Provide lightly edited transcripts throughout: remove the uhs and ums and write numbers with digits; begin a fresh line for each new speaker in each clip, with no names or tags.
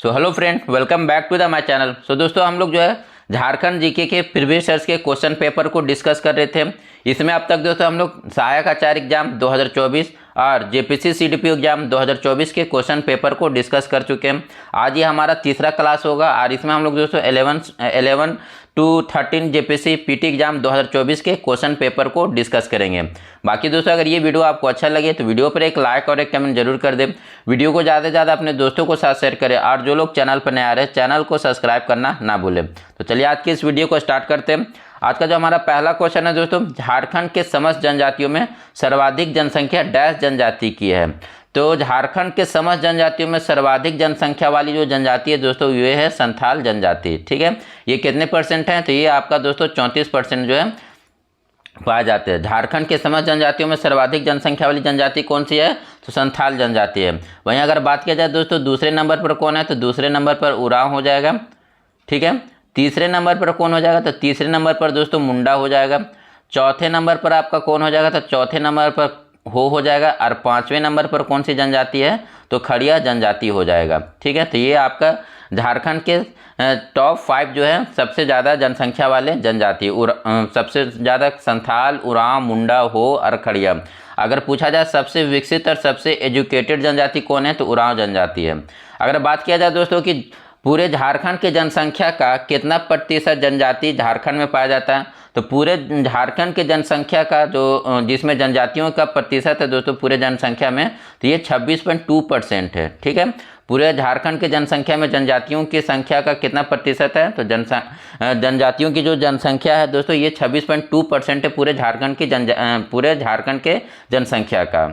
So hello friend, welcome back to the my channel. So दोस्तों, हम लोग जो है झारखंड जीके के प्रीवियस ईयर्स के क्वेश्चन पेपर को डिस्कस कर रहे थे। इसमें अब तक दोस्तों हम लोग सहायक आचार्य एग्जाम 2024 और जेपीसी सीडीपी एग्जाम 2024 के क्वेश्चन पेपर को डिस्कस कर चुके हैं। आज ये हमारा तीसरा क्लास होगा और इसमें हम लोग दोस्तों 11 टू 13 जेपीसी पीटी एग्जाम 2024 के क्वेश्चन पेपर को डिस्कस करेंगे। बाकी दोस्तों, अगर ये वीडियो आपको अच्छा लगे तो वीडियो पर एक लाइक और एक कमेंट जरूर कर दें। वीडियो को ज़्यादा से ज़्यादा अपने दोस्तों को साथ शेयर करें और जो लोग चैनल पर नए आ रहे हैं चैनल को सब्सक्राइब करना ना भूलें। तो चलिए आज की इस वीडियो को स्टार्ट करते हैं। आज का जो हमारा पहला क्वेश्चन है दोस्तों, झारखंड के समस्त जनजातियों में सर्वाधिक जनसंख्या डैश जनजाति की है। तो झारखंड के समस्त जनजातियों में सर्वाधिक जनसंख्या वाली जो जनजाति है दोस्तों ये है संथाल जनजाति। ठीक है, ये कितने परसेंट है? तो ये आपका दोस्तों 34% जो है पाए जाते हैं। झारखंड के समस्त जनजातियों में सर्वाधिक जनसंख्या वाली जनजाति कौन सी है? तो संथाल जनजाति है। वहीं अगर बात किया जाए दोस्तों दूसरे नंबर पर कौन है, तो दूसरे नंबर पर उरांव हो जाएगा। ठीक है, तीसरे नंबर पर कौन हो जाएगा? तो तीसरे नंबर पर दोस्तों मुंडा हो जाएगा। चौथे नंबर पर आपका कौन हो जाएगा? तो चौथे नंबर पर हो जाएगा। और पांचवें नंबर पर कौन सी जनजाति है? तो खड़िया जनजाति हो जाएगा। ठीक है, तो ये आपका झारखंड के टॉप 5 जो है सबसे ज़्यादा जनसंख्या वाले जनजाति सबसे ज़्यादा संथाल, उरांव, मुंडा, हो और खड़िया। अगर पूछा जाए सबसे विकसित और सबसे एजुकेटेड जनजाति कौन है, तो उरांव जनजाति है। अगर बात किया जाए दोस्तों कि पूरे झारखंड के जनसंख्या का कितना प्रतिशत जनजाति झारखंड में पाया जाता है, तो पूरे झारखंड के जनसंख्या का जो जिसमें जनजातियों का प्रतिशत है दोस्तों पूरे जनसंख्या में, तो ये 26.2% है। ठीक है, पूरे झारखंड के जनसंख्या में जनजातियों की संख्या का कितना प्रतिशत है? तो जनजातियों की जो जनसंख्या है दोस्तों ये 26.2% है पूरे झारखंड के जनसंख्या का।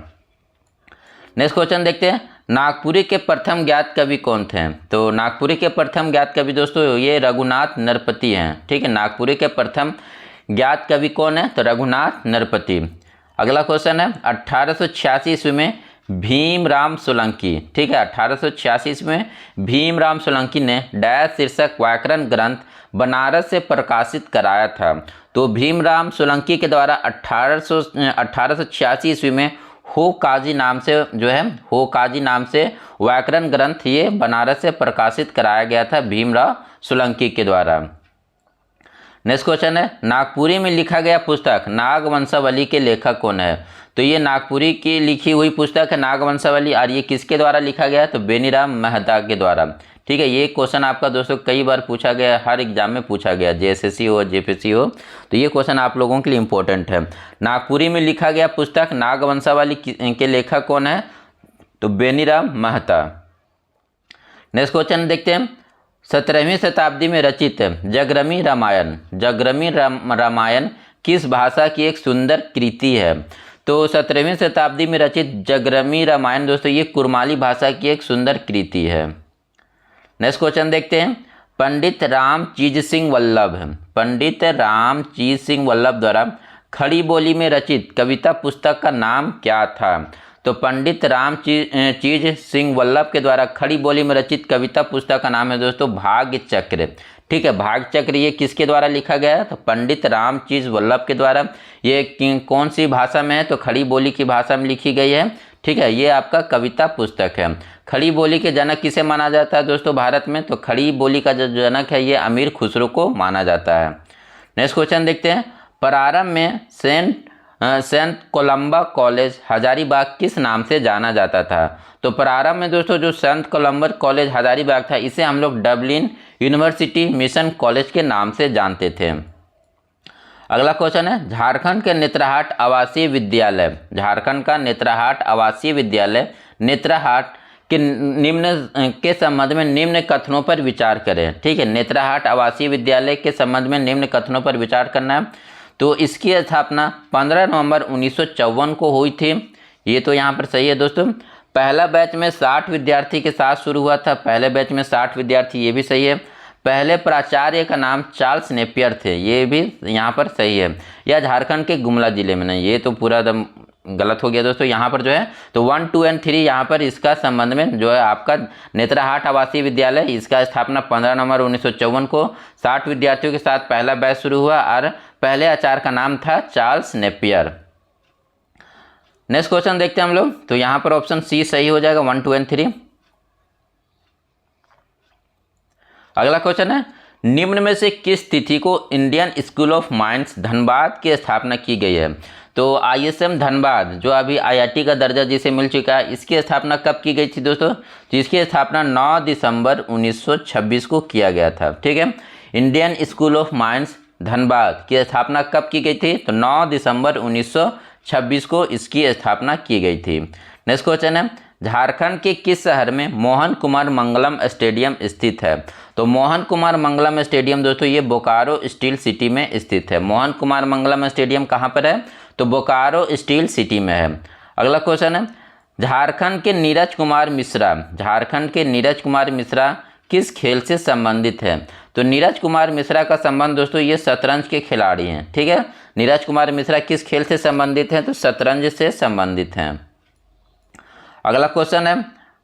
नेक्स्ट क्वेश्चन देखते हैं, नागपुरी के प्रथम ज्ञात कवि कौन थे? तो नागपुरी के प्रथम ज्ञात कवि दोस्तों ये रघुनाथ नरपति हैं। ठीक है, नागपुरी के प्रथम ज्ञात कवि कौन है? तो रघुनाथ नरपति। अगला क्वेश्चन है, 1886 ईस्वी में भीमराव सोलंकी। ठीक है, 1886 ईस्वी में भीमराव सोलंकी ने डैश शीर्षक व्याकरण ग्रंथ बनारस से प्रकाशित कराया था। तो भीमराव सोलंकी के द्वारा 1886 ईस्वी में हो काजी नाम से व्याकरण ग्रंथ ये बनारस से प्रकाशित कराया गया था भीमराव सोलंकी के द्वारा। नेक्स्ट क्वेश्चन है, नागपुरी में लिखा गया पुस्तक नागवंशावली के लेखक कौन है? तो ये नागपुरी की लिखी हुई पुस्तक है नागवंशावली और ये किसके द्वारा लिखा गया? तो बेनीराम मेहता के द्वारा। ठीक है, ये क्वेश्चन आपका दोस्तों कई बार पूछा गया, हर एग्जाम में पूछा गया, जेएसएससी हो जेपीसी हो, तो ये क्वेश्चन आप लोगों के लिए इंपॉर्टेंट है। नागपुरी में लिखा गया पुस्तक नागवंशावली के लेखक कौन है? तो बेनीराम मेहता। नेक्स्ट क्वेश्चन देखते हैं, 17वीं शताब्दी में रचित जगरमी रामायण किस भाषा की एक सुंदर कृति है? तो 17वीं शताब्दी में रचित जगरमी रामायण दोस्तों ये कुरमाली भाषा की एक सुंदर कृति है। नेक्स्ट क्वेश्चन देखते हैं, पंडित रामचीज सिंह वल्लभ द्वारा खड़ी बोली में रचित कविता पुस्तक का नाम क्या था? तो पंडित रामचीज सिंह वल्लभ के द्वारा खड़ी बोली में रचित कविता पुस्तक का नाम है दोस्तों भाग्य चक्र। ठीक है, भाग्य चक्र ये किसके द्वारा लिखा गया है? तो पंडित रामचीज वल्लभ के द्वारा। ये कौन सी भाषा में है? तो खड़ी बोली की भाषा में लिखी गई है। ठीक है, ये आपका कविता पुस्तक है। खड़ी बोली के जनक किसे माना जाता है दोस्तों भारत में? तो खड़ी बोली का जो जनक है ये अमीर खुसरो को माना जाता है। नेक्स्ट क्वेश्चन देखते हैं, प्रारंभ में सेंट कोलंबा कॉलेज हजारीबाग किस नाम से जाना जाता था? तो प्रारंभ में दोस्तों जो सेंट कोलंबा कॉलेज हजारीबाग था इसे हम लोग डबलिन यूनिवर्सिटी मिशन कॉलेज के नाम से जानते थे। अगला क्वेश्चन है, झारखंड का नेतरहाट आवासीय विद्यालय नेतरहाट के संबंध में निम्न कथनों पर विचार करें। ठीक है, नेतरहाट आवासीय विद्यालय के संबंध में निम्न कथनों पर विचार करना है। तो इसकी स्थापना 15 नवंबर 1954 को हुई थी। ये तो यहाँ पर सही है दोस्तों। पहला बैच में 60 विद्यार्थी के साथ शुरू हुआ था, पहले बैच में 60 विद्यार्थी, ये भी सही है। पहले प्राचार्य का नाम चार्ल्स नेपियर थे, ये भी यहाँ पर सही है। यह झारखंड के गुमला जिले में नहीं, ये तो पूरा एकदम गलत हो गया दोस्तों। यहाँ पर जो है तो 1, 2 और 3 यहाँ पर इसका संबंध में जो है आपका नेतरहाट आवासीय विद्यालय इसका स्थापना 15 नवंबर 1954 को 60 विद्यार्थियों के साथ पहला बैच शुरू हुआ और पहले आचार्य का नाम था चार्ल्स नेपियर। नेक्स्ट क्वेश्चन देखते हैं हम लोग, तो यहाँ पर ऑप्शन सी सही हो जाएगा 1, 2 और 3। अगला क्वेश्चन है, निम्न में से किस तिथि को Indian school of mines Dhanbad की स्थापना की गई है? तो ISM धनबाद जो अभी IIT का दर्जा जिसे मिल चुका है, इसकी स्थापना कब की गई थी दोस्तों? तो इसकी स्थापना 9 दिसंबर 1926 को किया गया था। ठीक है, Indian school of mines Dhanbad की स्थापना कब की गई थी? तो 9 दिसंबर 1926 को इसकी स्थापना की गई थी। नेक्स्ट क्वेश्चन है, झारखंड के किस शहर में मोहन कुमार मंगलम स्टेडियम स्थित है? तो मोहन कुमार मंगलम स्टेडियम दोस्तों ये बोकारो स्टील सिटी में स्थित है। मोहन कुमार मंगलम स्टेडियम कहाँ पर है? तो बोकारो स्टील सिटी में है। अगला क्वेश्चन है, झारखंड के नीरज कुमार मिश्रा किस खेल से संबंधित है? तो नीरज कुमार मिश्रा का संबंध दोस्तों ये शतरंज के खिलाड़ी हैं। ठीक है, नीरज कुमार मिश्रा किस खेल से संबंधित हैं? तो शतरंज से संबंधित हैं। अगला क्वेश्चन है,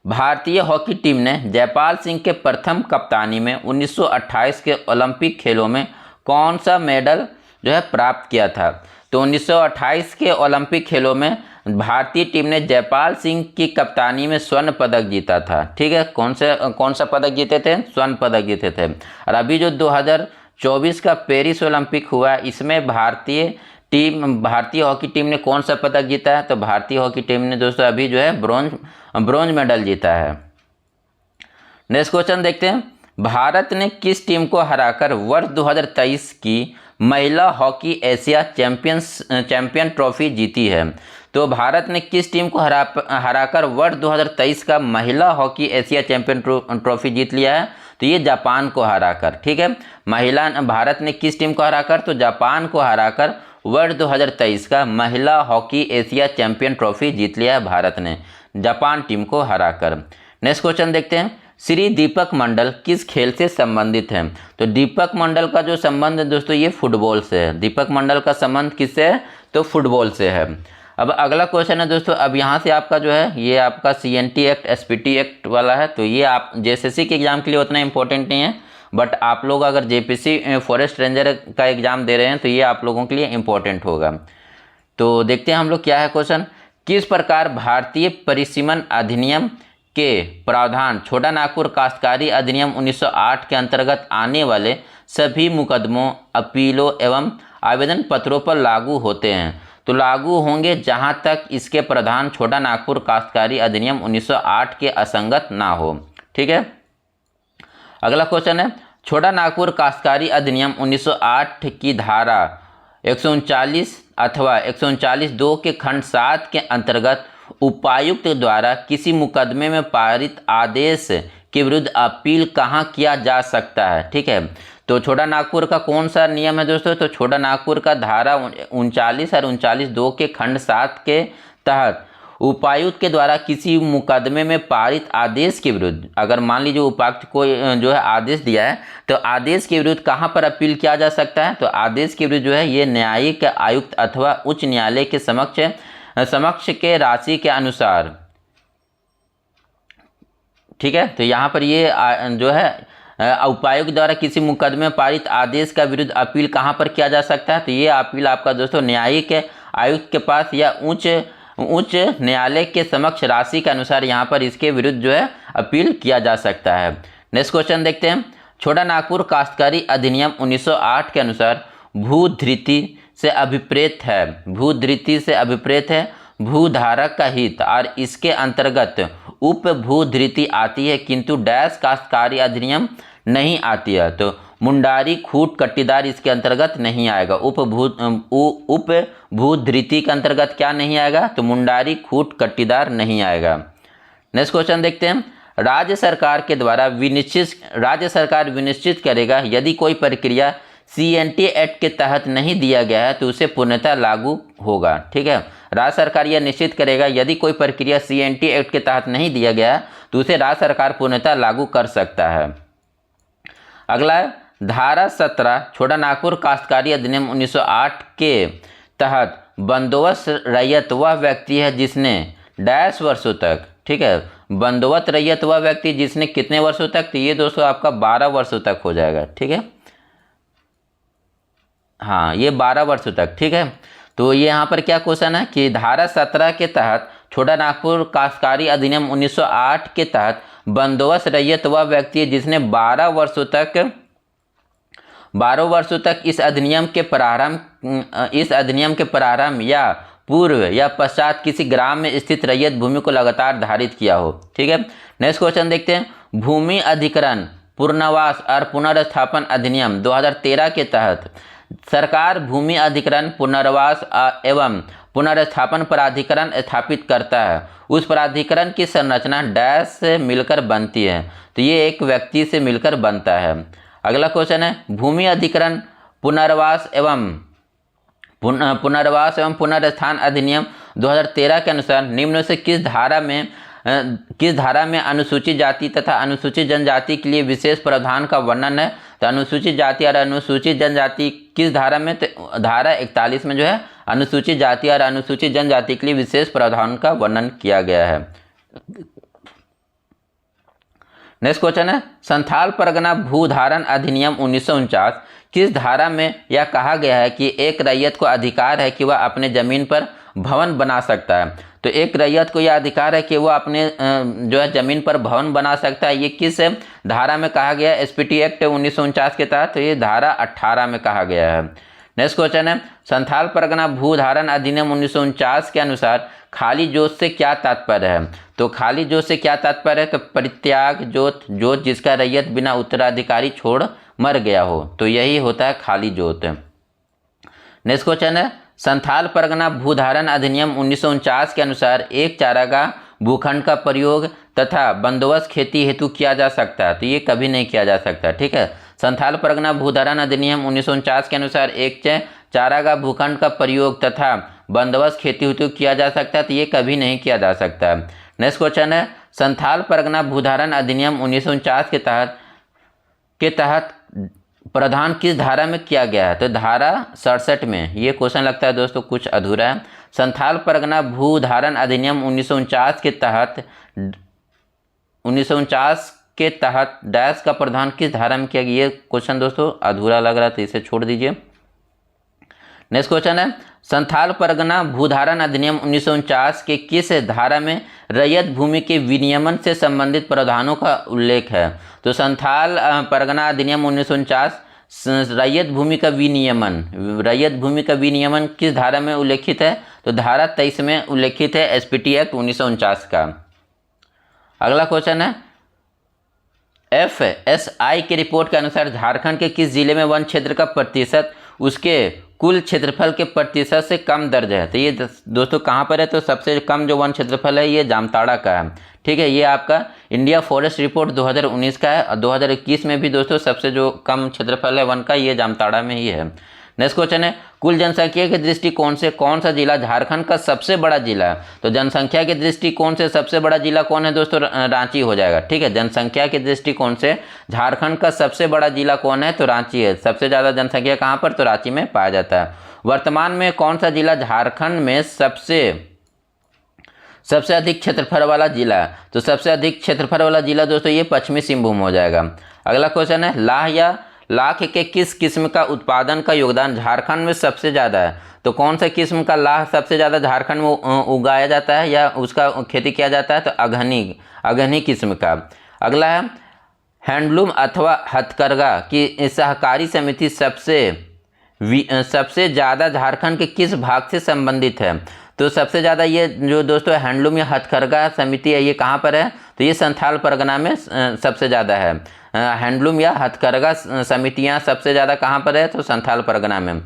भारतीय हॉकी टीम ने जयपाल सिंह के प्रथम कप्तानी में 1928 के ओलंपिक खेलों में कौन सा मेडल जो है प्राप्त किया था? तो 1928 के ओलंपिक खेलों में भारतीय टीम ने जयपाल सिंह की कप्तानी में स्वर्ण पदक जीता था। ठीक है, कौन सा पदक जीते थे? स्वर्ण पदक जीते थे। और अभी जो 2024 का पेरिस ओलंपिक हुआ इसमें भारतीय हॉकी टीम ने कौन सा पदक जीता है? तो भारतीय हॉकी टीम ने दोस्तों अभी जो है ब्रॉन्ज मेडल जीता है। नेक्स्ट क्वेश्चन देखते हैं, भारत ने किस टीम को हराकर वर्ष 2023 की महिला हॉकी एशिया चैंपियन ट्रॉफी जीती है? तो भारत ने किस टीम को हराकर वर्ष 2023 का महिला हॉकी एशिया चैंपियन ट्रॉफी जीत लिया है? तो ये जापान को हराकर। ठीक है, भारत ने किस टीम को हराकर? तो जापान को हराकर वर्ष 2023 का महिला हॉकी एशिया चैंपियन ट्रॉफी जीत लिया है भारत ने, जापान टीम को हराकर। नेक्स्ट क्वेश्चन देखते हैं, श्री दीपक मंडल किस खेल से संबंधित है? तो दीपक मंडल का जो संबंध है दोस्तों ये फुटबॉल से है। दीपक मंडल का संबंध किससे है? तो फुटबॉल से है। अब अगला क्वेश्चन है दोस्तों, अब यहाँ से आपका जो है ये आपका CNT एक्ट SPT एक्ट वाला है, तो ये आप JSSC के एग्जाम के लिए उतना इंपॉर्टेंट नहीं है, बट आप लोग अगर JPC फॉरेस्ट रेंजर का एग्जाम दे रहे हैं तो ये आप लोगों के लिए इंपॉर्टेंट होगा। तो देखते हैं हम लोग क्या है क्वेश्चन, किस प्रकार भारतीय परिसीमन अधिनियम के प्रावधान छोटा नागपुर काश्तकारी अधिनियम 1908 के अंतर्गत आने वाले सभी मुकदमों, अपीलों एवं आवेदन पत्रों पर लागू होते हैं? तो लागू होंगे जहां तक इसके प्रावधान छोटा नागपुर काश्तकारी अधिनियम 1908 के असंगत ना हो। ठीक है, अगला क्वेश्चन है, छोटा नागपुर काश्तकारी अधिनियम 1908 की धारा 139 अथवा 139(2) के खंड 7 के अंतर्गत उपायुक्त द्वारा किसी मुकदमे में पारित आदेश के विरुद्ध अपील कहाँ किया जा सकता है? ठीक है, तो छोटा नागपुर का कौन सा नियम है दोस्तों? तो छोटा नागपुर का धारा 39 और 39(2) के खंड 7 के तहत उपायुक्त के द्वारा किसी मुकदमे में पारित आदेश के विरुद्ध, अगर मान लीजिए उपायुक्त को जो है आदेश दिया है तो आदेश के विरुद्ध कहाँ पर अपील किया जा सकता है? तो आदेश के विरुद्ध जो है ये न्यायिक आयुक्त अथवा उच्च न्यायालय के समक्ष के राशि के अनुसार। ठीक है, तो यहाँ पर ये जो है उपायुक्त द्वारा किसी मुकदमे में पारित आदेश का विरुद्ध अपील कहाँ पर किया जा सकता है? तो ये अपील आपका दोस्तों न्यायिक आयुक्त के पास या उच्च न्यायालय के समक्ष राशि के अनुसार यहाँ पर इसके विरुद्ध जो है अपील किया जा सकता है। नेक्स्ट क्वेश्चन देखते हैं, छोटा नागपुर काश्तकारी अधिनियम 1908 के अनुसार भूधृति से अभिप्रेत है भूधारक का हित और इसके अंतर्गत उपभूधृति आती है, किंतु डैश काश्तकारी अधिनियम नहीं आती है। तो मुंडारी खूट कट्टीदार इसके अंतर्गत नहीं आएगा। उपभूधृति के अंतर्गत क्या नहीं आएगा? तो मुंडारी खूट कट्टीदार नहीं आएगा। नेक्स्ट क्वेश्चन देखते हैं, राज्य सरकार विनिश्चित करेगा यदि कोई प्रक्रिया CNT एक्ट के तहत नहीं दिया गया है तो उसे पूर्णतः लागू होगा। ठीक है, राज्य सरकार यह निश्चित करेगा यदि कोई प्रक्रिया CNT एक्ट के तहत नहीं दिया गया है तो उसे राज्य सरकार पूर्णतः लागू कर सकता है। अगला है, धारा 17 छोटा नागपुर काश्तकारी अधिनियम 1908 के तहत बंदोबस्त रैयत वह व्यक्ति है जिसने डैश वर्षों तक, ठीक है, बंदोबस्त रैयत वह व्यक्ति जिसने कितने वर्षों तक? तो ये दोस्तों आपका 12 वर्षों तक हो जाएगा। ठीक है, हाँ ये 12 वर्षों तक। ठीक है, तो ये यहाँ पर क्या क्वेश्चन है कि धारा 17 के तहत छोटा नागपुर काश्तकारी अधिनियम 1908 के तहत बंदोबस्त रैयत वह व्यक्ति है जिसने 12 वर्षों तक इस अधिनियम के प्रारंभ या पूर्व या पश्चात किसी ग्राम में स्थित रैयत भूमि को लगातार धारित किया हो। ठीक है, नेक्स्ट क्वेश्चन देखते हैं। भूमि अधिग्रहण, पुनर्वास और पुनर्स्थापन अधिनियम 2013 के तहत सरकार भूमि अधिग्रहण, पुनर्वास एवं पुनर्स्थापन प्राधिकरण स्थापित करता है। उस प्राधिकरण की संरचना डैश से मिलकर बनती है, तो ये एक व्यक्ति से मिलकर बनता है। अगला क्वेश्चन है, भूमि अधिग्रहण, पुनर्वास एवं पुनर्स्थान अधिनियम 2013 के अनुसार निम्न से किस धारा में अनुसूचित जाति तथा अनुसूचित जनजाति के लिए विशेष प्रावधान का वर्णन है? तो अनुसूचित जाति और अनुसूचित जनजाति किस धारा में? तो धारा 41 में जो है अनुसूचित जाति और अनुसूचित जनजाति के लिए विशेष प्रावधान का वर्णन किया गया है। नेक्स्ट क्वेश्चन है, संथाल परगना भूधारण अधिनियम 1949 किस धारा में यह कहा गया है कि एक रैयत को अधिकार है कि वह अपने जमीन पर भवन बना सकता है? तो एक रैयत को यह अधिकार है कि वह अपने जो है जमीन पर भवन बना सकता है। ये किस धारा में कहा गया है? एसपीटी एक्ट 1949 के तहत, तो ये धारा 18 में कहा गया है। नेक्स्ट क्वेश्चन है, संथाल परगना भूधारण अधिनियम 1949 के अनुसार खाली जोत से क्या तात्पर्य है? तो खाली जोत से क्या तात्पर्य है? तो परित्याग जोत, जोत जिसका रैयत बिना उत्तराधिकारी छोड़ मर गया हो, तो यही होता है खाली जोत। नेक्स्ट क्वेश्चन है, संथाल परगना भूधारण अधिनियम 1949 के अनुसार एक चारागाह भूखंड का प्रयोग तथा बंदोबस्त खेती हेतु किया जा सकता है? तो ये कभी नहीं किया जा सकता। ठीक है, संथाल परगना भूधारण अधिनियम 1949 के अनुसार एक चारागाह भूखंड का प्रयोग तथा बंदोबस्त खेती हेतु किया जा सकता है, तो ये कभी नहीं किया जा सकता। नेक्स्ट क्वेश्चन है, संथाल परगना भूधारण अधिनियम 1949 के तहत प्रावधान किस धारा में किया गया है? तो धारा 67 में। ये क्वेश्चन लगता है दोस्तों कुछ अधूरा है। संथाल परगना भूधारण अधिनियम 1949 के तहत डैश का प्रावधान किस धारा में किया गया? ये क्वेश्चन दोस्तों अधूरा लग रहा है, तो इसे छोड़ दीजिए। नेक्स्ट क्वेश्चन है, संथाल परगना भूधारण अधिनियम 1949 के किस धारा में रैयत भूमि के विनियमन से संबंधित प्रावधानों का उल्लेख है? तो संथाल परगना अधिनियम 1949 रैयत भूमि का विनियमन किस धारा में उल्लेखित है? तो धारा 23 में उल्लेखित है, एसपीटी एक्ट 1949 का। अगला क्वेश्चन है, FSI की रिपोर्ट के अनुसार झारखंड के किस जिले में वन क्षेत्र का प्रतिशत उसके कुल क्षेत्रफल के प्रतिशत से कम दर्ज है? तो ये दोस्तों कहाँ पर है? तो सबसे कम जो वन क्षेत्रफल है ये जामताड़ा का है। ठीक है, ये आपका इंडिया फॉरेस्ट रिपोर्ट 2019 का है और 2021 में भी दोस्तों सबसे जो कम क्षेत्रफल है वन का ये जामताड़ा में ही है। नेक्स्ट क्वेश्चन है, कुल जनसंख्या के दृष्टिकोण से कौन सा जिला झारखंड का सबसे बड़ा जिला है? तो जनसंख्या के दृष्टिकोण से सबसे बड़ा जिला कौन है दोस्तों? रांची हो जाएगा। ठीक है, जनसंख्या के दृष्टिकोण से झारखंड का सबसे बड़ा जिला कौन है? तो रांची है। सबसे ज़्यादा जनसंख्या कहाँ पर? तो रांची में पाया जाता है। वर्तमान में कौन सा जिला झारखंड में सबसे अधिक क्षेत्रफल वाला जिला है? तो सबसे अधिक क्षेत्रफल वाला जिला दोस्तों ये पश्चिमी सिंहभूम हो जाएगा। अगला क्वेश्चन है, लाख के किस किस्म का उत्पादन का योगदान झारखंड में सबसे ज़्यादा है? तो कौन सा किस्म का लाख सबसे ज़्यादा झारखंड में उगाया जाता है या उसका खेती किया जाता है? तो अगहनी किस्म का। अगला है, हैंडलूम अथवा हथकरघा की सहकारी समिति सबसे ज़्यादा झारखंड के किस भाग से संबंधित है? तो सबसे ज़्यादा ये जो दोस्तों हैंडलूम या हथकरघा समिति है ये कहाँ पर है? तो ये संथाल परगना में सबसे ज़्यादा है। हैंडलूम या हथकरघा समितियाँ सबसे ज़्यादा कहाँ पर है? तो संथाल परगना में।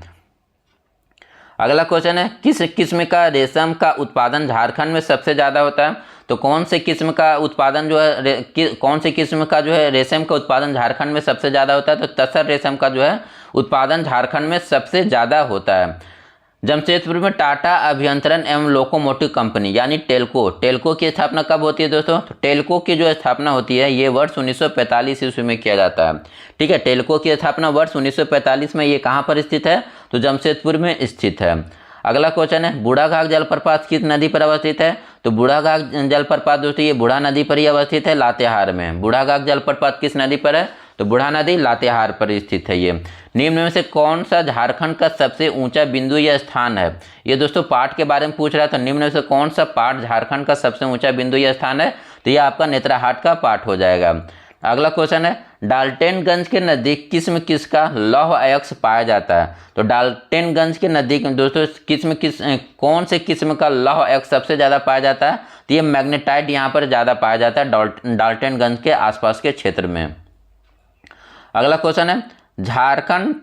अगला क्वेश्चन है, किस किस्म का रेशम का उत्पादन झारखंड में सबसे ज़्यादा होता है? तो कौन से किस्म का उत्पादन जो है कौन से किस्म का जो है रेशम का उत्पादन झारखंड में सबसे ज़्यादा होता है? तो तसर रेशम का जो है उत्पादन झारखंड में सबसे ज़्यादा होता है। जमशेदपुर में टाटा अभियंत्रण एवं लोकोमोटिव कंपनी यानी टेल्को की स्थापना कब होती है दोस्तों? तो टेल्को की जो स्थापना होती है ये वर्ष 1945 ईस्वी में किया जाता है। ठीक है, टेल्को की स्थापना वर्ष 1945 में ये कहाँ पर स्थित है? तो जमशेदपुर में स्थित है। अगला क्वेश्चन है, बूढ़ाघाघ जलप्रपात किस नदी पर अवस्थित है? तो बूढ़ाघाघ जलप्रपात दोस्तों ये बूढ़ा नदी पर ही अवस्थित है, लातेहार में। बूढ़ाघाघ जलप्रपात किस नदी पर है? तो बूढ़ा नदी लातेहार पर स्थित है ये। निम्न में से कौन सा झारखंड का सबसे ऊंचा बिंदु या स्थान है? ये दोस्तों पाठ के बारे में पूछ रहा है, तो निम्न में से कौन सा पाठ झारखंड का सबसे ऊंचा बिंदु या स्थान है? तो ये आपका नेतराहाट का पाठ हो जाएगा। अगला क्वेश्चन है, डाल्टनगंज के नजदीक किस्म किसका लौह अयस्क पाया जाता है? तो डाल्टनगंज के नजदीक दोस्तों कौन से किस्म का लौह अयस्क सबसे ज़्यादा पाया जाता है? तो ये मैग्नेटाइट यहाँ पर ज़्यादा पाया जाता है डाल्टनगंज के आसपास के क्षेत्र में। अगला क्वेश्चन है, झारखंड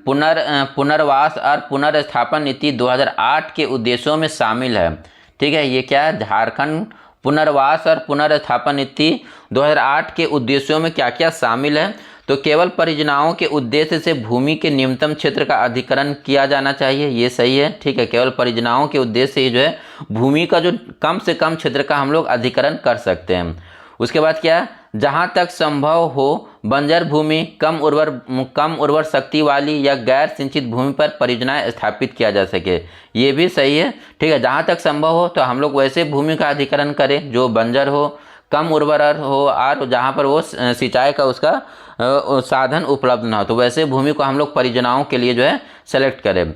पुनर्वास और पुनर्स्थापन नीति 2008 के उद्देश्यों में शामिल है। ठीक है, ये क्या है? झारखंड पुनर्वास और पुनर्स्थापन नीति 2008 के उद्देश्यों में क्या क्या शामिल है? तो केवल परियोजनाओं के उद्देश्य से भूमि के न्यूनतम क्षेत्र का अधिग्रहण किया जाना चाहिए, ये सही है। ठीक है, केवल परियोजनाओं के उद्देश्य से जो है भूमि का जो कम से कम क्षेत्र का हम लोग अधिग्रहण कर सकते हैं। उसके बाद क्या है, जहाँ तक संभव हो बंजर भूमि, कम उर्वर शक्ति वाली या गैर सिंचित भूमि पर परियोजनाएं स्थापित किया जा सके, ये भी सही है। ठीक है, जहाँ तक संभव हो तो हम लोग वैसे भूमि का अधिग्रहण करें जो बंजर हो, कम उर्वर हो और जहाँ पर वो सिंचाई का उसका साधन उपलब्ध ना हो, तो वैसे भूमि को हम लोग परियोजनाओं के लिए जो है सेलेक्ट करें।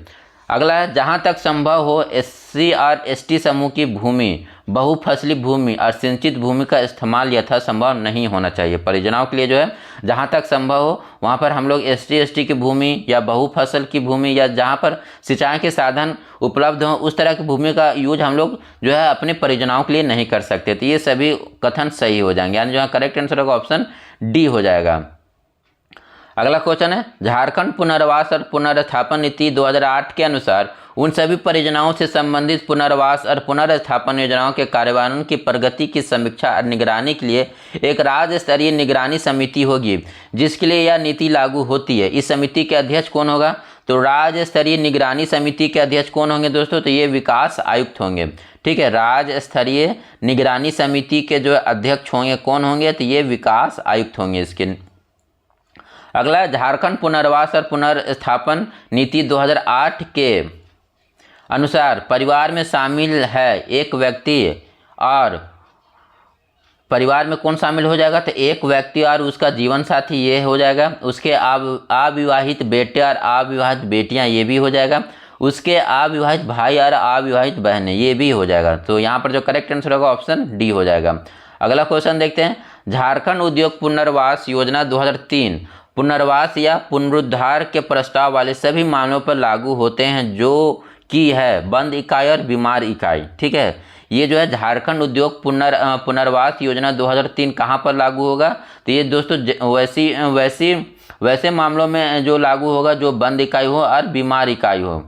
अगला है, जहाँ तक संभव हो SC और ST समूह की भूमि, बहुफसली भूमि और सिंचित भूमि का इस्तेमाल यथासंभव नहीं होना चाहिए। परियोजनाओं के लिए जो है जहाँ तक संभव हो वहाँ पर हम लोग SC ST की भूमि या बहुफसल की भूमि या जहाँ पर सिंचाई के साधन उपलब्ध हों उस तरह की भूमि का यूज हम लोग जो है अपने परियोजनाओं के लिए नहीं कर सकते। तो ये सभी कथन सही हो जाएंगे, यानी जो है करेक्ट आंसर होगा ऑप्शन डी हो जाएगा। अगला क्वेश्चन है, झारखंड पुनर्वास और पुनर्स्थापन नीति 2008 के अनुसार उन सभी परियोजनाओं से संबंधित पुनर्वास और पुनर्स्थापन योजनाओं के कार्यान्वयन की प्रगति की समीक्षा और निगरानी के लिए एक राज्य स्तरीय निगरानी समिति होगी जिसके लिए यह नीति लागू होती है। इस समिति के अध्यक्ष कौन होगा? तो राज्य स्तरीय निगरानी समिति के अध्यक्ष कौन होंगे दोस्तों? तो ये विकास आयुक्त होंगे। ठीक है, राज्य स्तरीय निगरानी समिति के जो अध्यक्ष होंगे कौन होंगे? तो ये विकास आयुक्त होंगे इसके। अगला, झारखंड पुनर्वास और पुनर्स्थापन नीति 2008 के अनुसार परिवार में शामिल है एक व्यक्ति और परिवार में कौन शामिल हो जाएगा? तो एक व्यक्ति और उसका जीवन साथी ये हो जाएगा। उसके अविवाहित बेटे और अविवाहित बेटियां ये भी हो जाएगा। उसके अविवाहित भाई और अविवाहित बहनें ये भी हो जाएगा। तो यहाँ पर जो करेक्ट आंसर होगा ऑप्शन डी हो जाएगा। अगला क्वेश्चन देखते हैं, झारखंड उद्योग पुनर्वास योजना 2003 पुनर्वास या पुनरुद्धार के प्रस्ताव वाले सभी मामलों पर लागू होते हैं जो कि है बंद इकाई और बीमार इकाई। ठीक है, ये जो है झारखंड उद्योग पुनर्वास योजना 2003 कहाँ पर लागू होगा? तो ये दोस्तों वैसे मामलों में जो लागू होगा जो बंद इकाई हो और बीमार इकाई हो।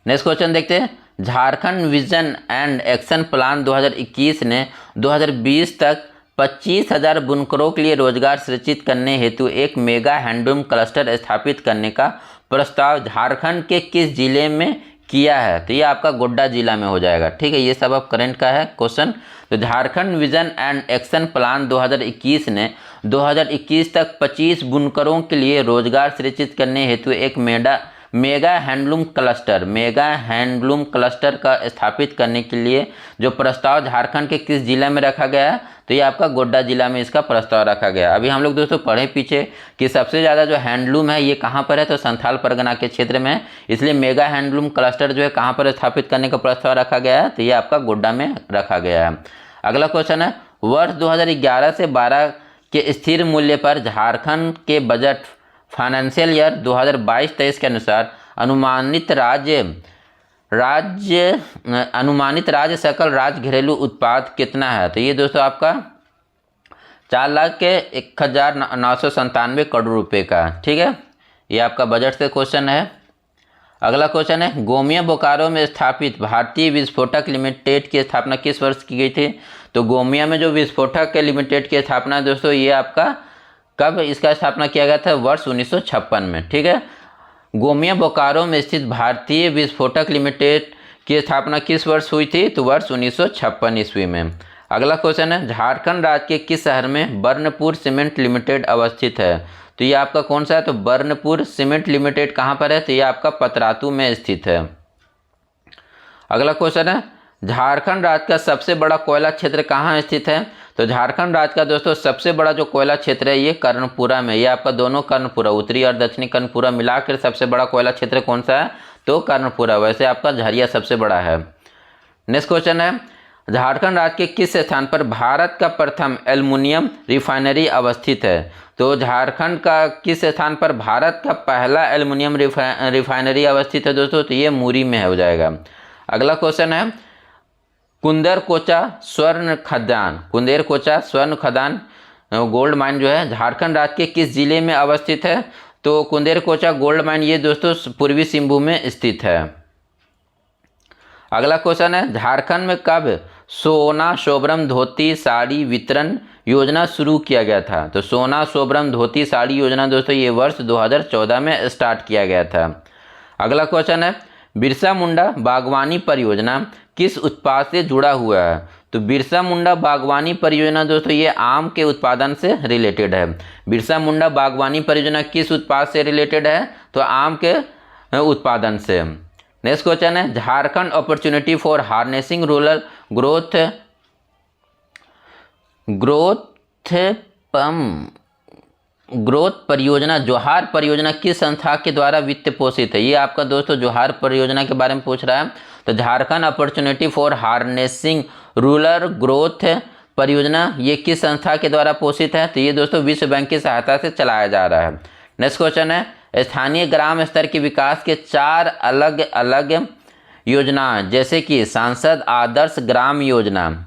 नेक्स्ट क्वेश्चन देखते हैं, Jharkhand vision and action plan 2021 ने 2020 तक 25,000 बुनकरों के लिए रोजगार सृजित करने हेतु एक मेगा हैंडलूम क्लस्टर स्थापित करने का प्रस्ताव झारखंड के किस जिले में किया है? तो ये आपका गोड्डा जिला में हो जाएगा। ठीक है, ये सब अब करंट का है क्वेश्चन। तो Jharkhand vision and action plan 2021 ने 2021 तक 25 बुनकरों के लिए रोजगार सृजित करने हेतु एक मेगा हैंडलूम क्लस्टर का स्थापित करने के लिए जो प्रस्ताव झारखंड के किस जिला में रखा गया है? तो ये आपका गोड्डा जिला में इसका प्रस्ताव रखा गया। अभी हम लोग दोस्तों पढ़े पीछे कि सबसे ज़्यादा जो हैंडलूम है ये कहाँ पर है? तो संथाल परगना के क्षेत्र में है, इसलिए मेगा हैंडलूम क्लस्टर जो है कहाँ पर स्थापित करने का प्रस्ताव रखा गया है? तो ये आपका गोड्डा में रखा गया है। अगला क्वेश्चन है, वर्ष 2011 से 12 के स्थिर मूल्य पर झारखंड के बजट फाइनेंशियल ईयर 2022-23 के अनुसार अनुमानित राज्य सकल राज्य घरेलू उत्पाद कितना है? तो ये दोस्तों आपका 4,01,997 करोड़ रुपए का। ठीक है, ये आपका बजट से क्वेश्चन है। अगला क्वेश्चन है, गोमिया बोकारो में स्थापित भारतीय विस्फोटक लिमिटेड की स्थापना किस वर्ष की गई थी? तो गोमिया में जो विस्फोटक लिमिटेड की स्थापना दोस्तों ये आपका कब इसका स्थापना किया गया था? वर्ष 1956 में। ठीक है, गोमिया बोकारो में स्थित भारतीय विस्फोटक लिमिटेड की स्थापना किस वर्ष हुई थी? तो वर्ष 1956 ईस्वी में। अगला क्वेश्चन है, झारखंड राज्य के किस शहर में बर्नपुर सीमेंट लिमिटेड अवस्थित है? तो ये आपका कौन सा है? तो बर्नपुर सीमेंट लिमिटेड कहाँ पर है? तो ये आपका पतरातू में स्थित है। अगला क्वेश्चन है, झारखंड राज्य का सबसे बड़ा कोयला क्षेत्र कहाँ स्थित है? तो झारखंड राज्य का दोस्तों सबसे बड़ा जो कोयला क्षेत्र है ये कर्णपुरा में, ये आपका दोनों कर्णपुरा, उत्तरी और दक्षिणी कर्णपुरा मिलाकर सबसे बड़ा कोयला क्षेत्र कौन सा है? तो कर्णपुरा। वैसे आपका झरिया सबसे बड़ा है। नेक्स्ट क्वेश्चन है, झारखंड राज्य के किस स्थान पर भारत का प्रथम एल्युमिनियम रिफाइनरी अवस्थित है? तो झारखंड का किस स्थान पर भारत का पहला एल्युमिनियम रिफाइनरी अवस्थित है दोस्तों? तो ये मुरी में हो जाएगा। अगला क्वेश्चन है, कुंदरकोचा स्वर्ण खदान, कुंदरकोचा स्वर्ण खदान गोल्ड माइन जो है झारखंड राज्य के किस जिले में अवस्थित है? तो कुंदरकोचा गोल्ड माइन ये दोस्तों पूर्वी सिंहभूम में स्थित है। अगला क्वेश्चन है, झारखंड में कब सोना सोबरम धोती साड़ी वितरण योजना शुरू किया गया था? तो सोना सोबरम धोती साड़ी योजना दोस्तों ये वर्ष 2014 में स्टार्ट किया गया था। अगला क्वेश्चन है, बिरसा मुंडा बागवानी परियोजना किस उत्पाद से जुड़ा हुआ है? तो बिरसा मुंडा बागवानी परियोजना दोस्तों ये आम के उत्पादन से रिलेटेड है। बिरसा मुंडा बागवानी परियोजना किस उत्पाद से रिलेटेड है? तो आम के उत्पादन से। नेक्स्ट क्वेश्चन है, Jharkhand opportunity for harnessing rural growth परियोजना जोहार परियोजना किस संस्था के द्वारा वित्त पोषित है? ये आपका दोस्तों जोहार परियोजना के बारे में पूछ रहा है। तो Jharkhand opportunity for harnessing rural growth परियोजना ये किस संस्था के द्वारा पोषित है? तो ये दोस्तों विश्व बैंक की सहायता से चलाया जा रहा है। नेक्स्ट क्वेश्चन है, स्थानीय ग्राम स्तर के विकास के 4 अलग अलग योजना जैसे कि सांसद आदर्श ग्राम योजना,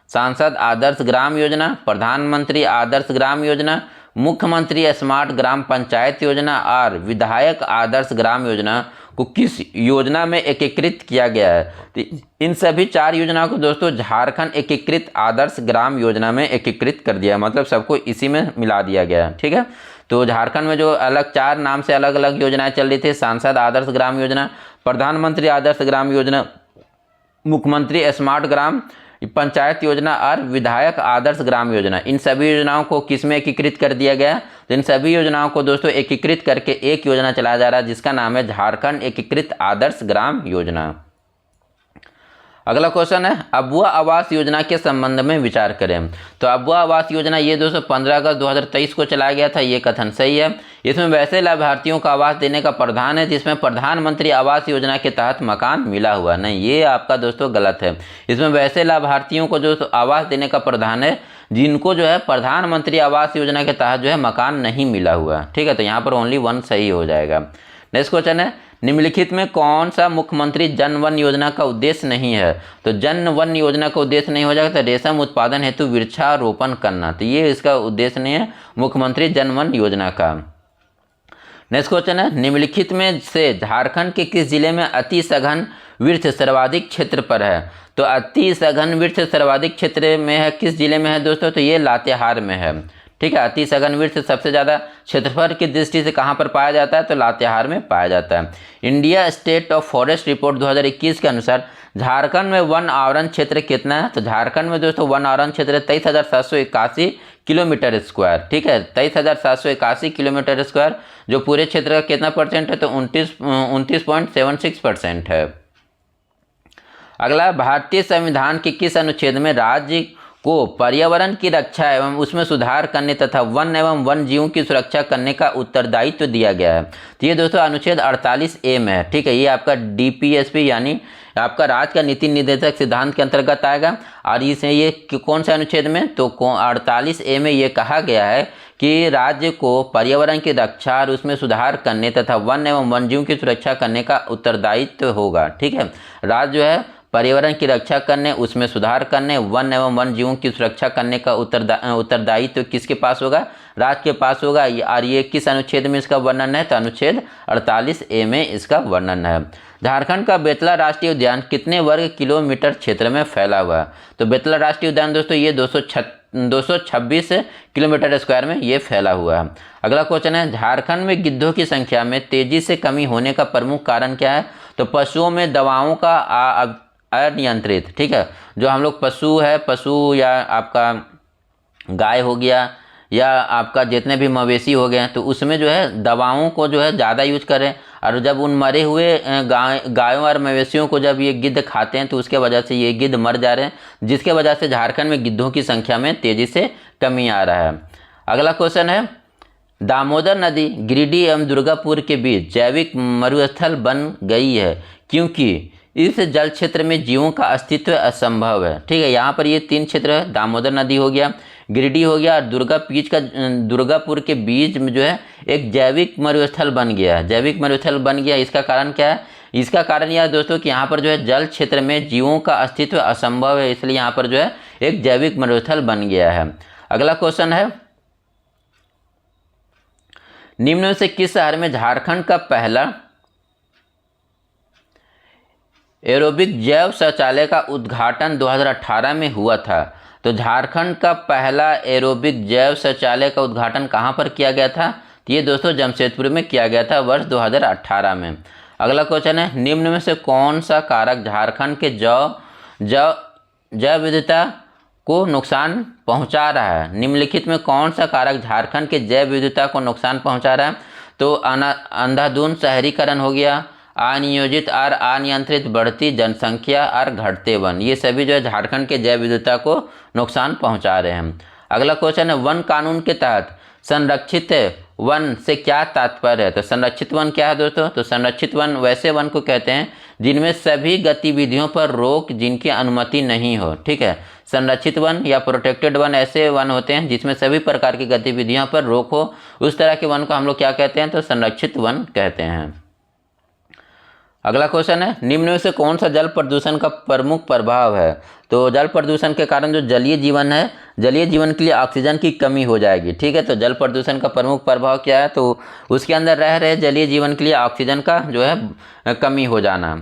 सांसद आदर्श ग्राम योजना, प्रधानमंत्री आदर्श ग्राम योजना, मुख्यमंत्री स्मार्ट ग्राम पंचायत योजना और विधायक आदर्श ग्राम योजना को किस योजना में एकीकृत किया गया है? तो इन सभी 4 योजनाओं को दोस्तों झारखंड एकीकृत आदर्श ग्राम योजना में एकीकृत कर दिया, मतलब सबको इसी में मिला दिया गया है। ठीक है, तो झारखंड में जो अलग 4 नाम से अलग अलग योजनाएं चल रही थी, सांसद आदर्श ग्राम योजना, प्रधानमंत्री आदर्श ग्राम योजना, मुख्यमंत्री स्मार्ट ग्राम पंचायत योजना और विधायक आदर्श ग्राम योजना, इन सभी योजनाओं को किस में एकीकृत कर दिया गया? तो इन सभी योजनाओं को दोस्तों एकीकृत करके एक योजना चलाया जा रहा है जिसका नाम है झारखंड एकीकृत आदर्श ग्राम योजना। अगला क्वेश्चन है, अबुआ आवास योजना के संबंध में विचार करें। तो अबुआ आवास योजना ये दोस्तों 15 अगस्त 2023 को चलाया गया था, ये कथन सही है। इसमें वैसे लाभार्थियों को आवास देने का प्रावधान है जिसमें प्रधानमंत्री आवास योजना के तहत मकान मिला हुआ नहीं, ये आपका दोस्तों गलत है। इसमें वैसे लाभार्थियों को जो आवास देने का प्रावधान है जिनको जो है प्रधानमंत्री आवास योजना के तहत जो है मकान नहीं मिला हुआ। ठीक है, तो यहाँ पर ओनली 1 सही हो जाएगा। नेक्स्ट क्वेश्चन है, निम्नलिखित में कौन सा मुख्यमंत्री जन वन योजना का उद्देश्य नहीं है? तो जन वन योजना का उद्देश्य नहीं हो जाएगा तो रेशम उत्पादन हेतु वृक्षारोपण करना, तो ये इसका उद्देश्य नहीं है मुख्यमंत्री जन वन योजना का। नेक्स्ट क्वेश्चन है, निम्नलिखित में से झारखंड के किस जिले में अति सघन वृक्ष सर्वाधिक क्षेत्र पर है? तो अति सघन वृक्ष सर्वाधिक क्षेत्र में है किस जिले में है दोस्तों? तो ये लातेहार में है। ठीक है, अति सघन वृक्ष सबसे ज़्यादा क्षेत्रफल की दृष्टि से कहाँ पर पाया जाता है? तो लातेहार में पाया जाता है। India state of forest report 2021 के अनुसार झारखंड में वन आवरण क्षेत्र कितना है? तो झारखंड में दोस्तों वन आवरण क्षेत्र 23,781 किलोमीटर स्क्वायर। ठीक है, 23,781 किलोमीटर स्क्वायर, जो पूरे क्षेत्र का कितना परसेंट है? तो 29.76% है। अगला, भारतीय संविधान के किस अनुच्छेद में राज्य को पर्यावरण की रक्षा एवं उसमें सुधार करने तथा वन एवं वन जीवों की सुरक्षा करने का उत्तरदायित्व दिया गया है? तो ये दोस्तों अनुच्छेद 48A में है। ठीक है, ये आपका DPSP यानी आपका राज्य का नीति निर्देशक सिद्धांत के अंतर्गत आएगा। और इसे ये कौन से अनुच्छेद में? तो 48A में ये कहा गया है कि राज्य को पर्यावरण की रक्षा और उसमें सुधार करने तथा वन एवं वन जीवों की सुरक्षा करने का उत्तरदायित्व होगा। ठीक है, राज्य जो है पर्यावरण की रक्षा करने, उसमें सुधार करने, वन एवं वन जीवों की सुरक्षा करने का उत्तरदायित्व किसके पास होगा? राज्य के पास होगा। और ये किस अनुच्छेद में इसका वर्णन है? तो अनुच्छेद 48A में इसका वर्णन है। झारखंड का बेतला राष्ट्रीय उद्यान कितने वर्ग किलोमीटर क्षेत्र में फैला हुआ है? तो बेतला राष्ट्रीय उद्यान दोस्तों ये 226 किलोमीटर स्क्वायर में ये फैला हुआ है। अगला क्वेश्चन है, झारखंड में गिद्धों की संख्या में तेजी से कमी होने का प्रमुख कारण क्या है? तो पशुओं में दवाओं का अनियंत्रित। ठीक है, जो हम लोग पशु या आपका गाय हो गया या आपका जितने भी मवेशी हो गए हैं तो उसमें जो है दवाओं को जो है ज़्यादा यूज करें और जब उन मरे हुए गायों और मवेशियों को जब ये गिद्ध खाते हैं तो उसके वजह से ये गिद्ध मर जा रहे हैं, जिसके वजह से झारखंड में गिद्धों की संख्या में तेज़ी से कमी आ रहा है। अगला क्वेश्चन है, दामोदर नदी गिरिडीह एवं दुर्गापुर के बीच जैविक मरुस्थल बन गई है क्योंकि इस जल क्षेत्र में जीवों का अस्तित्व असंभव है। ठीक है, यहाँ पर ये 3 क्षेत्र है, दामोदर नदी हो गया, गिरिडीह हो गया और दुर्गापुर के बीच में जो है एक जैविक मरुस्थल बन गया है। जैविक मरुस्थल बन गया, इसका कारण क्या है? इसका कारण यह दोस्तों कि यहाँ पर जो है जल क्षेत्र में जीवों का अस्तित्व असंभव है, इसलिए यहाँ पर जो है एक जैविक मरुस्थल बन गया है। अगला क्वेश्चन है, निम्न में से किस शहर में झारखंड का पहला एरोबिक जैव शौचालय का उद्घाटन 2018 में हुआ था? तो झारखंड का पहला एरोबिक जैव शौचालय का उद्घाटन कहाँ पर किया गया था? तो ये दोस्तों जमशेदपुर में किया गया था वर्ष 2018 में। अगला क्वेश्चन है, निम्न में से कौन सा कारक झारखंड के जैव विविधता को नुकसान पहुंचा रहा है? निम्नलिखित में कौन सा कारक झारखंड के जैव विविधता को नुकसान पहुंचा रहा है? तो अंधाधुंध शहरीकरण हो गया, अनियोजित और अनियंत्रित बढ़ती जनसंख्या और घटते वन, ये सभी जो है झारखंड के जैव विविधता को नुकसान पहुंचा रहे हैं। अगला क्वेश्चन है, वन कानून के तहत संरक्षित वन से क्या तात्पर्य है? तो संरक्षित वन क्या है दोस्तों? तो संरक्षित वन वैसे वन को कहते हैं जिनमें सभी गतिविधियों पर रोक जिनकी अनुमति नहीं हो। ठीक है, संरक्षित वन या प्रोटेक्टेड वन ऐसे वन होते हैं जिसमें सभी प्रकार की गतिविधियों पर रोक हो, उस तरह के वन को हम लोग क्या कहते हैं? तो संरक्षित वन कहते हैं। अगला क्वेश्चन है, निम्न में से कौन सा जल प्रदूषण का प्रमुख प्रभाव है? तो जल प्रदूषण के कारण जो जलीय जीवन है, जलीय जीवन के लिए ऑक्सीजन की कमी हो जाएगी। ठीक है, तो जल प्रदूषण का प्रमुख प्रभाव क्या है? तो उसके अंदर रह रहे जलीय जीवन के लिए ऑक्सीजन का जो है कमी हो जाना।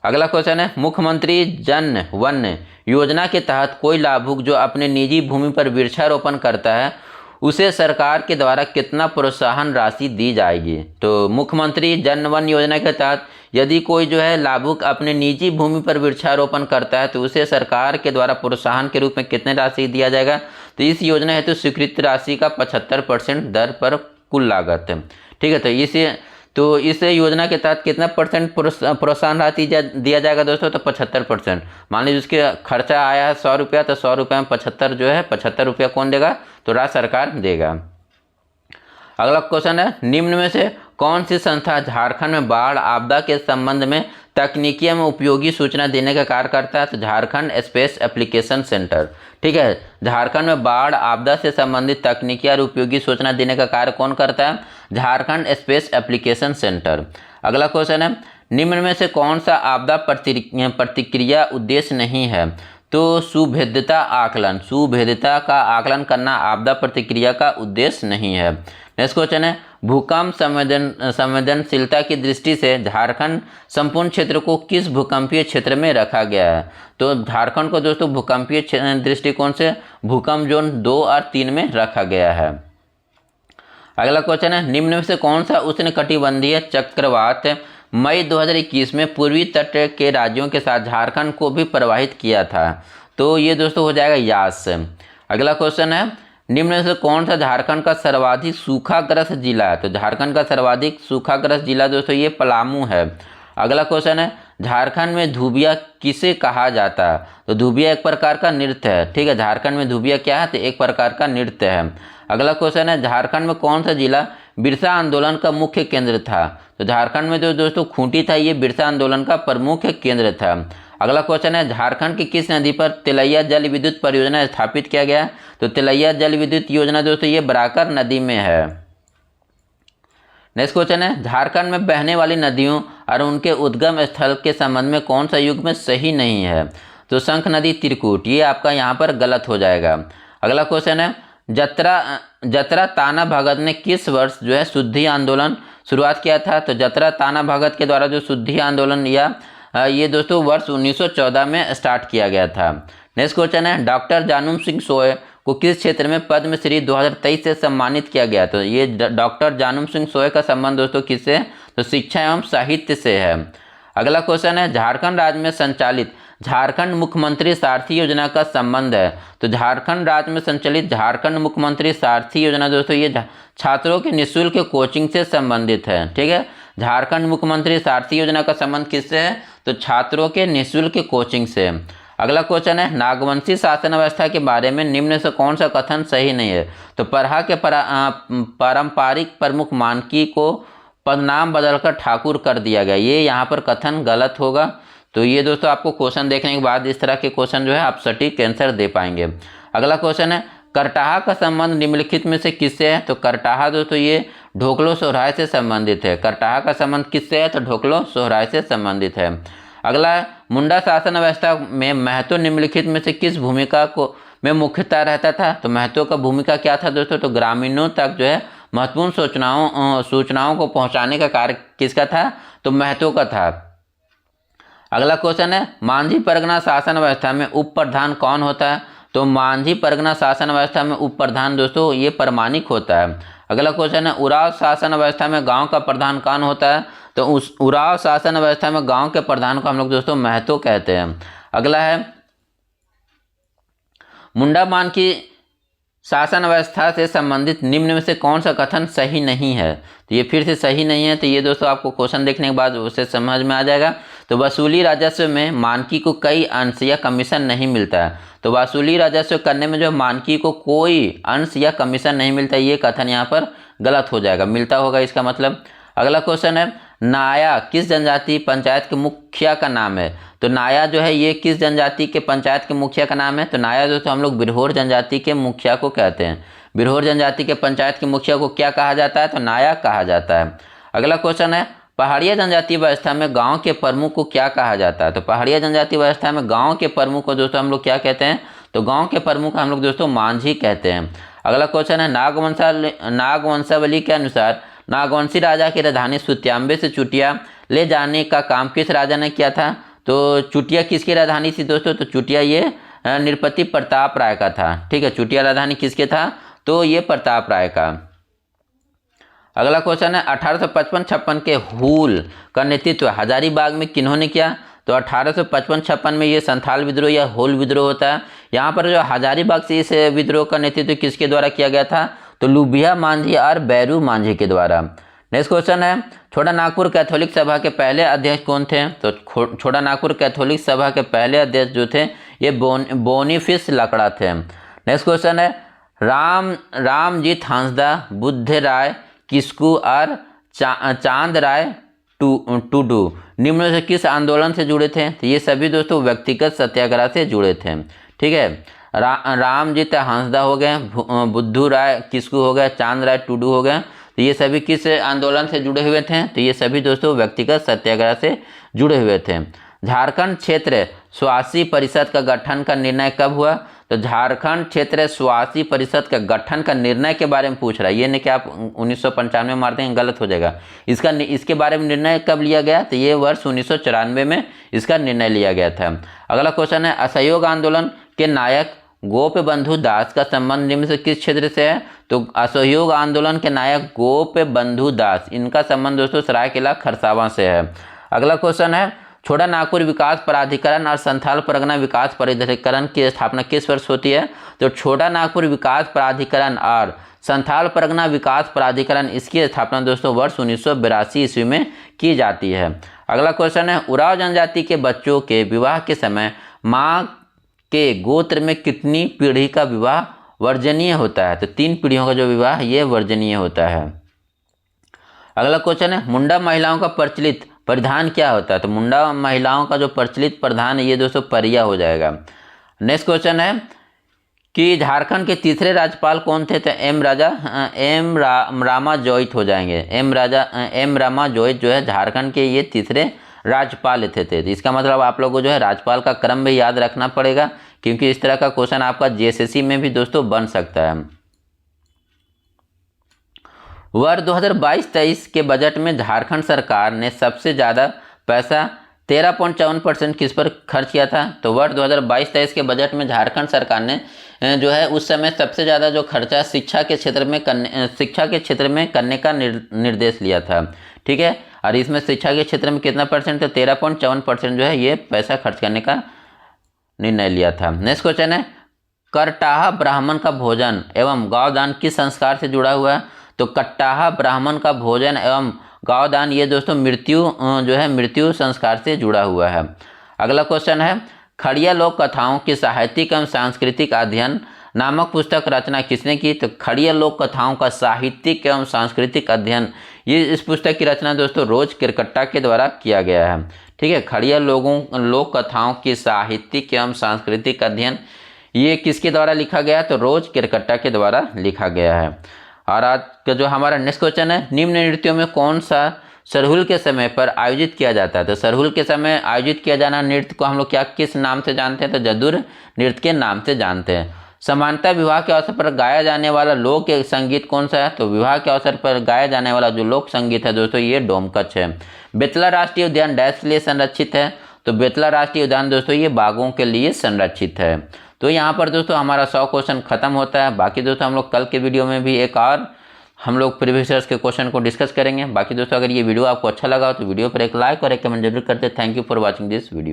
अगला क्वेश्चन है, मुख्यमंत्री जन वन योजना के तहत कोई लाभुक जो अपने निजी भूमि पर वृक्षारोपण करता है उसे सरकार के द्वारा कितना प्रोत्साहन राशि दी जाएगी? तो मुख्यमंत्री जन वन योजना के तहत यदि कोई जो है लाभुक अपने निजी भूमि पर वृक्षारोपण करता है तो उसे सरकार के द्वारा प्रोत्साहन के रूप में कितने राशि दिया जाएगा? तो इस योजना हेतु स्वीकृत राशि का 75% दर पर कुल लागत है। ठीक है, तो इस योजना के तहत कितना % प्रोत्साहन राशि दिया जाएगा दोस्तों? तो 75%। मान लीजिए उसके खर्चा आया है 100 रुपया, तो 100 रुपये में 75 जो है 75 रुपया कौन देगा? तो राज्य सरकार देगा। अगला क्वेश्चन है, निम्न में से कौन सी संस्था झारखंड में बाढ़ आपदा के संबंध में तकनीकी एवं उपयोगी सूचना देने का कार्य करता है? तो झारखंड स्पेस एप्लीकेशन सेंटर। ठीक है, झारखंड में बाढ़ आपदा से संबंधित तकनीकी और उपयोगी सूचना देने का कार्य कौन करता है? Jharkhand space application centre. अगला क्वेश्चन है, निम्न में से कौन सा आपदा प्रतिक्रिया उद्देश्य नहीं है? तो सुभेद्यता आकलन, सुभेद्यता का आकलन करना आपदा प्रतिक्रिया का उद्देश्य नहीं है। नेक्स्ट क्वेश्चन है, भूकंप संवेदनशीलता की दृष्टि से झारखंड संपूर्ण क्षेत्र को किस भूकंपीय क्षेत्र में रखा गया है? तो झारखंड को दोस्तों भूकंपीय दृष्टिकोण से भूकंप जोन 2 और 3 में रखा गया है। अगला क्वेश्चन है, निम्न में से कौन सा उष्णकटिबंधीय चक्रवात मई 2021 में पूर्वी तट के राज्यों के साथ झारखंड को भी प्रभावित किया था? तो ये दोस्तों हो जाएगा यास। अगला क्वेश्चन है, निम्न में से कौन सा झारखंड का सर्वाधिक सूखाग्रस्त जिला है? तो झारखंड का सर्वाधिक सूखाग्रस्त जिला दोस्तों ये पलामू है। अगला क्वेश्चन है, झारखंड में धुबिया किसे कहा जाता है? तो धुबिया एक प्रकार का नृत्य है। ठीक है, झारखंड में धुबिया क्या है? तो एक प्रकार का नृत्य है। अगला क्वेश्चन है, झारखंड में कौन सा जिला बिरसा आंदोलन का मुख्य केंद्र था? तो झारखंड में जो दोस्तों खूंटी था ये बिरसा आंदोलन का प्रमुख केंद्र था। अगला क्वेश्चन है, झारखंड की किस नदी पर तिलैया जल विद्युत परियोजना स्थापित किया गया? तो तिलैया जल विद्युत योजना दोस्तों ये बराकर नदी में है। नेक्स्ट क्वेश्चन है, झारखंड में बहने वाली नदियों और उनके उद्गम स्थल के संबंध में कौन सा युग में सही नहीं है? तो शंख नदी त्रिकूट, ये आपका यहाँ पर गलत हो जाएगा। अगला क्वेश्चन है, जतरा ताना भगत ने किस वर्ष जो है शुद्धि आंदोलन शुरुआत किया था? तो जतरा ताना भगत के द्वारा जो शुद्धि आंदोलन या ये दोस्तों वर्ष 1914 में स्टार्ट किया गया था। नेक्स्ट क्वेश्चन है, डॉक्टर जानूम सिंह सोय को किस क्षेत्र में पद्मश्री 2023 से सम्मानित किया गया? तो ये डॉक्टर जानूम सिंह सोय का संबंध दोस्तों किससे? तो शिक्षा एवं साहित्य से है। अगला क्वेश्चन है, झारखंड राज्य में संचालित झारखंड मुख्यमंत्री सारथी योजना का संबंध है? तो झारखंड राज्य में संचालित झारखंड मुख्यमंत्री सारथी योजना दोस्तों ये छात्रों के निःशुल्क कोचिंग से संबंधित है। ठीक है, झारखंड मुख्यमंत्री सारथी योजना का संबंध किससे है? तो छात्रों के निःशुल्क कोचिंग से। अगला क्वेश्चन है, नागवंशी शासन व्यवस्था के बारे में निम्न से कौन सा कथन सही नहीं है? तो परहा के पारंपरिक प्रमुख मानकी को पदनाम बदलकर ठाकुर कर दिया गया, ये यहाँ पर कथन गलत होगा। तो ये दोस्तों आपको क्वेश्चन देखने के बाद इस तरह के क्वेश्चन जो है आप सटीक आंसर दे पाएंगे। अगला क्वेश्चन है, करटाहा का संबंध निम्नलिखित में से किससे है? तो करटाहा दोस्तों ये ढोकलो सोहराय से संबंधित है। करटाहा का संबंध किससे है? तो ढोकलो सोहराय से संबंधित है। अगला है, मुंडा शासन व्यवस्था में महत्व निम्नलिखित में से किस भूमिका को में मुख्यतः रहता था? तो महत्व का भूमिका क्या था दोस्तों? तो ग्रामीणों तक जो है महत्वपूर्ण सूचनाओं को पहुंचाने का कार्य किसका था? तो महत्व का था। अगला क्वेश्चन है, मांझी परगना शासन व्यवस्था में उप प्रधान कौन होता है? तो मांझी परगना शासन व्यवस्था में उप प्रधान दोस्तों ये प्रमाणिक होता है। अगला क्वेश्चन है, उराव शासन व्यवस्था में गांव का प्रधान कौन होता है? तो उस उराव शासन व्यवस्था में गांव के प्रधान को हम लोग दोस्तों महतो कहते हैं। अगला है, मुंडा मान की शासन व्यवस्था से संबंधित निम्न में से कौन सा कथन सही नहीं है? तो ये फिर से सही नहीं है। तो ये दोस्तों आपको क्वेश्चन देखने के बाद उसे समझ में आ जाएगा। तो वसूली राजस्व में मानकी को कई अंश या कमीशन नहीं मिलता है। तो वसूली राजस्व करने में जो मानकी को कोई अंश या कमीशन नहीं मिलता, ये कथन यहाँ पर गलत हो जाएगा, मिलता होगा इसका मतलब। अगला क्वेश्चन है, नाया किस जनजाति पंचायत के मुखिया का नाम है? तो नाया जो है ये किस जनजाति के पंचायत के मुखिया का नाम है? तो नाया दोस्तों हम लोग बिरहोर जनजाति के मुखिया को कहते हैं। बिरहोर जनजाति के पंचायत के मुखिया को क्या कहा जाता है? तो नाया कहा जाता है। अगला क्वेश्चन है, पहाड़िया जनजाति व्यवस्था में गांव के प्रमुख को क्या कहा जाता है? तो पहाड़िया जनजाति व्यवस्था में गांव के प्रमुख को दोस्तों हम लोग क्या कहते हैं? तो गांव के प्रमुख हम लोग दोस्तों मांझी कहते हैं। अगला क्वेश्चन है, नागवंशावली के अनुसार नागवंशी राजा की राजधानी सुत्याम्बे से चुटिया ले जाने का काम किस राजा ने किया था? तो चुटिया किसकी राजधानी थी दोस्तों? तो चुटिया ये नृपति प्रताप राय का था। ठीक है, चुटिया राजधानी किसके था? तो ये प्रताप राय का। अगला क्वेश्चन है, 1855-56 के हूल का नेतृत्व हजारीबाग में किन्होंने किया? तो 1855-56 में ये संथाल विद्रोह या हूल विद्रोह होता है। यहाँ पर जो हजारीबाग से इस विद्रोह का नेतृत्व किसके द्वारा किया गया था? तो लुबिया मांझी और बैरू मांझी के द्वारा। नेक्स्ट क्वेश्चन है, छोटा नागपुर कैथोलिक सभा के पहले अध्यक्ष कौन थे? तो छोटा नागपुर कैथोलिक सभा के पहले अध्यक्ष जो थे ये बोनीफिस लकड़ा थे। नेक्स्ट क्वेश्चन है, रामजीत हांसदा, बुद्ध राय किस्कू और चांद राय टूडू निम्न से किस आंदोलन से जुड़े थे? तो ये सभी दोस्तों व्यक्तिगत सत्याग्रह से जुड़े थे। ठीक है, रामजीत हांसदा हो गए, बुद्धू राय किस्कू हो गए, चांद राय टूडू हो गए। तो ये सभी किस आंदोलन से जुड़े हुए थे? तो ये सभी दोस्तों व्यक्तिगत सत्याग्रह से जुड़े हुए थे। झारखंड क्षेत्र स्वासी परिषद का गठन का निर्णय कब हुआ? तो झारखंड क्षेत्र स्वासी परिषद का गठन का निर्णय के बारे में पूछ रहा है, ये नहीं कि आप 1995 मार देंगे, गलत हो जाएगा। इसके बारे में निर्णय कब लिया गया? तो ये वर्ष 1994 में इसका निर्णय लिया गया था। अगला क्वेश्चन है, असहयोग आंदोलन के नायक गोपबंधु दास का संबंध निम्न से किस क्षेत्र से है? तो असहयोग आंदोलन के नायक गोपबंधु दास, इनका संबंध दोस्तों सरायकेला खरसावां से है। अगला क्वेश्चन है, छोटा नागपुर विकास प्राधिकरण और संथाल परगना विकास प्राधिकरण की स्थापना किस वर्ष होती है? तो छोटा नागपुर विकास प्राधिकरण और संथाल परगना विकास प्राधिकरण इसकी स्थापना दोस्तों वर्ष 1982 ईस्वी में की जाती है। अगला क्वेश्चन है, उराव जनजाति के बच्चों के विवाह के समय माँ के गोत्र में कितनी पीढ़ी का विवाह वर्जनीय होता है? तो 3 पीढ़ियों का जो विवाह ये वर्जनीय होता है। अगला क्वेश्चन है, मुंडा महिलाओं का प्रचलित परिधान क्या होता है? तो मुंडा महिलाओं का जो प्रचलित परिधान है ये दोस्तों परिया हो जाएगा। नेक्स्ट क्वेश्चन है कि झारखंड के तीसरे राज्यपाल कौन थे? तो एम रामा जोइस हो जाएंगे। एम रामा जोइस जो है झारखंड के ये तीसरे राज्यपाल थे। तो इसका मतलब आप लोगों को जो है राज्यपाल का क्रम भी याद रखना पड़ेगा, क्योंकि इस तरह का क्वेश्चन आपका जेएसएससी में भी दोस्तों बन सकता है। वर्ष 2022-23 के बजट में झारखंड सरकार ने सबसे ज़्यादा पैसा 13.54% किस पर खर्च किया था? तो वर्ष 2022-23 के बजट में झारखंड सरकार ने जो है उस समय सबसे ज़्यादा जो खर्चा शिक्षा के क्षेत्र में करने का निर्देश लिया था। ठीक है, और इसमें शिक्षा के क्षेत्र में कितना परसेंट? तो 13.54% जो है ये पैसा खर्च करने का निर्णय लिया था। नेक्स्ट क्वेश्चन है, करटाहा ब्राह्मण का भोजन एवं गौदान किस संस्कार से जुड़ा हुआ है? तो कट्टाहा ब्राह्मण का भोजन एवं गौदान ये दोस्तों मृत्यु जो है मृत्यु संस्कार से जुड़ा हुआ है। अगला क्वेश्चन है खड़िया लोक कथाओं की साहित्यिक एवं सांस्कृतिक अध्ययन नामक पुस्तक रचना किसने की? तो खड़िया लोक कथाओं का साहित्यिक एवं सांस्कृतिक अध्ययन, ये इस पुस्तक की रचना दोस्तों रोज किरकट्टा के द्वारा किया गया है। ठीक है, खड़िया लोक कथाओं की साहित्यिक एवं सांस्कृतिक अध्ययन ये किसके द्वारा लिखा गया? तो रोज किरकट्टा के द्वारा लिखा गया है। और आज का जो हमारा नेक्स्ट क्वेश्चन है निम्न नृत्यों में कौन सा सरहुल के समय पर आयोजित किया जाता है? तो सरहुल के समय आयोजित किया जाना नृत्य को हम लोग क्या किस नाम से जानते हैं? तो जदुर नृत्य के नाम से जानते हैं। समानता विवाह के अवसर पर गाया जाने वाला लोक संगीत कौन सा है? तो विवाह के अवसर पर गाया जाने वाला जो लोक संगीत है दोस्तों ये डोमकच है। बेतला राष्ट्रीय उद्यान डैश के लिए संरक्षित है? तो बेतला राष्ट्रीय उद्यान दोस्तों ये बाघों के लिए संरक्षित है। तो यहाँ पर दोस्तों हमारा 100 क्वेश्चन खत्म होता है। बाकी दोस्तों हम लोग कल के वीडियो में भी एक और हम लोग प्रीवियस ईयर्स के क्वेश्चन को डिस्कस करेंगे। बाकी दोस्तों अगर ये वीडियो आपको अच्छा लगा हो तो वीडियो पर एक लाइक और एक कमेंट जरूर करते। Thank you for watching this video.